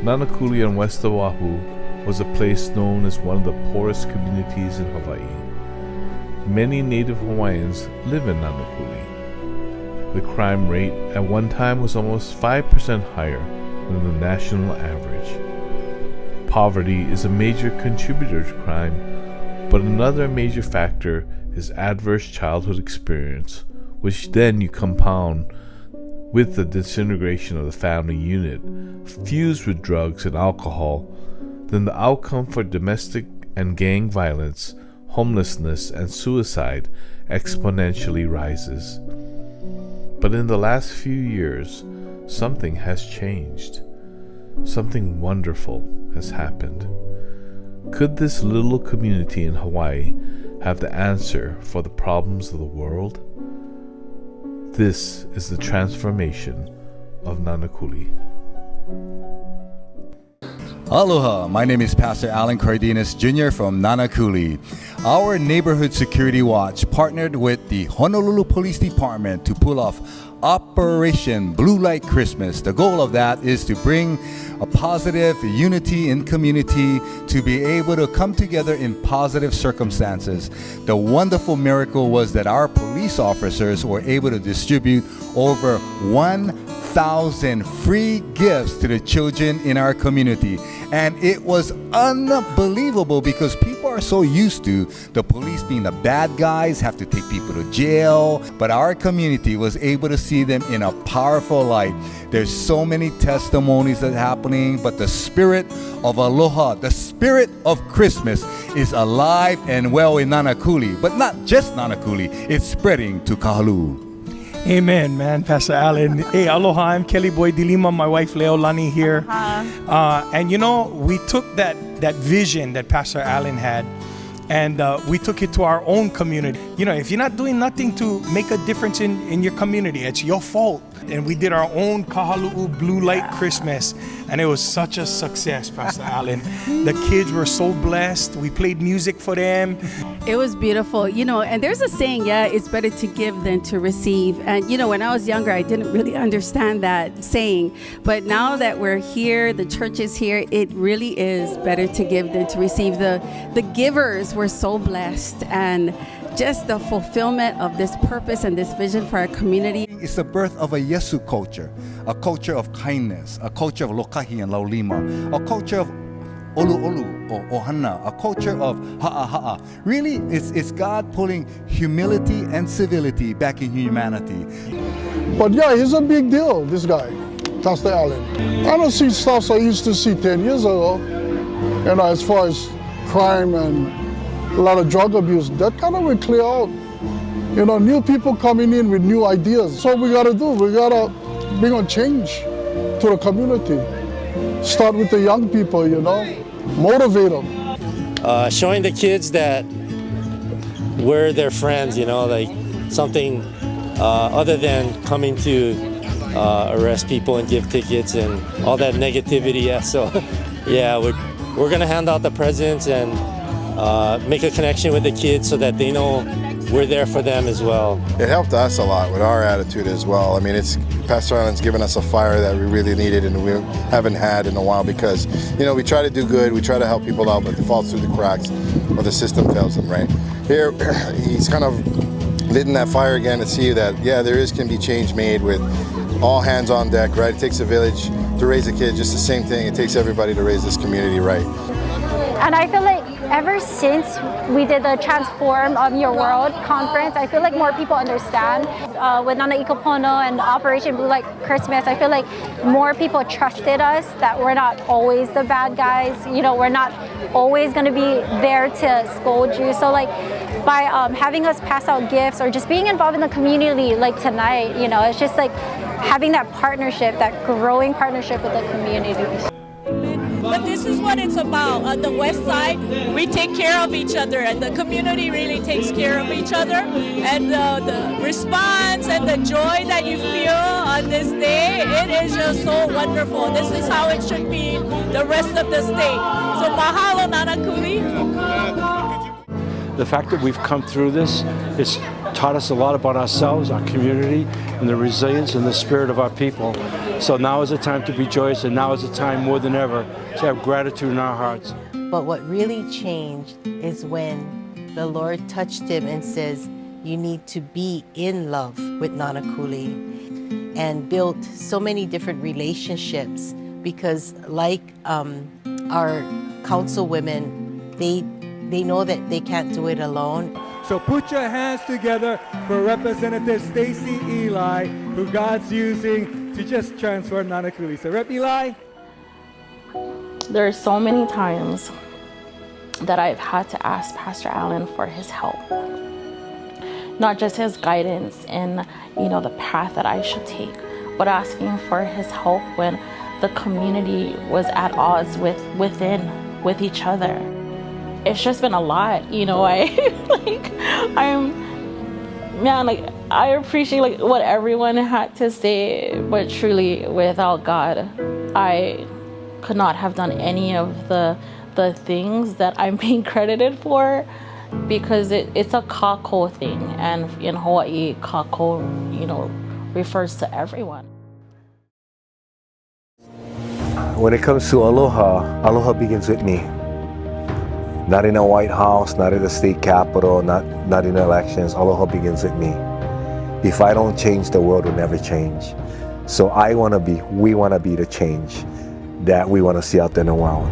Nanakuli on West Oahu was a place known as one of the poorest communities in Hawaii. Many Native Hawaiians live in Nanakuli. The crime rate at one time was almost 5% higher than the national average. Poverty is a major contributor to crime, but another major factor is adverse childhood experience, which then you compound with the disintegration of the family unit, fused with drugs and alcohol. Then the outcome for domestic and gang violence, homelessness, and suicide exponentially rises. But in the last few years, something has changed. Something wonderful has happened. Could this little community in Hawaii have the answer for the problems of the world? This is the transformation of Nanakuli. Aloha, my name is Pastor Alan Cardenas Jr. from Nanakuli. Our Neighborhood Security Watch partnered with the Honolulu Police Department to pull off Operation Blue Light Christmas. The goal of that is to bring a positive unity in community, to be able to come together in positive circumstances. The wonderful miracle was that our police officers were able to distribute over 1,000 free gifts to the children in our community. And it was unbelievable because people are so used to the police being the bad guys, have to take people to jail. But our community was able to see them in a powerful light. There's so many testimonies that are happening, but the spirit of aloha, the spirit of Christmas is alive and well in Nanakuli. But not just Nanakuli, it's spreading to Kahaluu. Amen, man, Pastor Allen. Hey, aloha, I'm Kelly Boy Dilima, my wife Leolani here. And you know, we took that vision that Pastor Allen had, and we took it to our own community. You know, if you're not doing nothing to make a difference in your community, it's your fault. And we did our own Kahaluu Blue Light Christmas, and it was such a success, Pastor Allen. The kids were so blessed. We played music for them. It was beautiful, you know, and there's a saying, it's better to give than to receive. And, you know, when I was younger, I didn't really understand that saying. But now that we're here, the church is here, it really is better to give than to receive. The givers were so blessed, and just the fulfillment of this purpose and this vision for our community. It's the birth of a Yesu culture, a culture of kindness, a culture of lokahi and laulima, a culture of olu or ohana, a culture of ha'a. Really, it's God pulling humility and civility back in humanity. But yeah, he's a big deal, this guy, Pastor Allen. I don't see stuff I used to see 10 years ago, you know, as far as crime and a lot of drug abuse. That kind of will clear out. You know, new people coming in with new ideas. So we gotta do, we gotta bring a change to the community. Start with the young people, you know, motivate them. Showing the kids that we're their friends, you know, like something other than coming to arrest people and give tickets and all that negativity. Yeah, so yeah, we're gonna hand out the presents and make a connection with the kids so that they know we're there for them as well. It helped us a lot with our attitude as well. I mean, Pastor Allen's given us a fire that we really needed and we haven't had in a while because, you know, we try to do good, we try to help people out, but it falls through the cracks or the system fails them, right? Here, he's kind of lit in that fire again to see that, yeah, can be change made with all hands on deck, right? It takes a village to raise a kid, just the same thing. It takes everybody to raise this community right. And I feel like ever since we did the Transform Your World conference, I feel like more people understand. With Nana Ikopono and Operation Blue Light Christmas, I feel like more people trusted us, that we're not always the bad guys. You know, we're not always going to be there to scold you. So like by having us pass out gifts or just being involved in the community like tonight, you know, it's just like having that partnership, that growing partnership with the community. But this is what it's about. On the west side, we take care of each other, and the community really takes care of each other. And the response and the joy that you feel on this day, it is just so wonderful. This is how it should be the rest of the state. So mahalo, Nanakuli. The fact that we've come through this is taught us a lot about ourselves, our community, and the resilience and the spirit of our people. So now is the time to be joyous, and now is the time more than ever to have gratitude in our hearts. But what really changed is when the Lord touched him and says, you need to be in love with Nanakuli, and built so many different relationships, because like our councilwomen, they know that they can't do it alone. So put your hands together for Representative Stacy Eli, who God's using to just transform Nanakuli. So Rep Eli. There are so many times that I've had to ask Pastor Allen for his help. Not just his guidance in, the path that I should take, but asking for his help when the community was at odds with each other. It's just been a lot, I appreciate what everyone had to say, but truly without God, I could not have done any of the things that I'm being credited for, because it's a kako thing, and in Hawaii, kako, refers to everyone. When it comes to aloha, aloha begins with me. Not in a White House, not in the state capitol, not in elections. Aloha begins with me. If I don't change, the world will never change. So we want to be the change that we want to see out there in the world.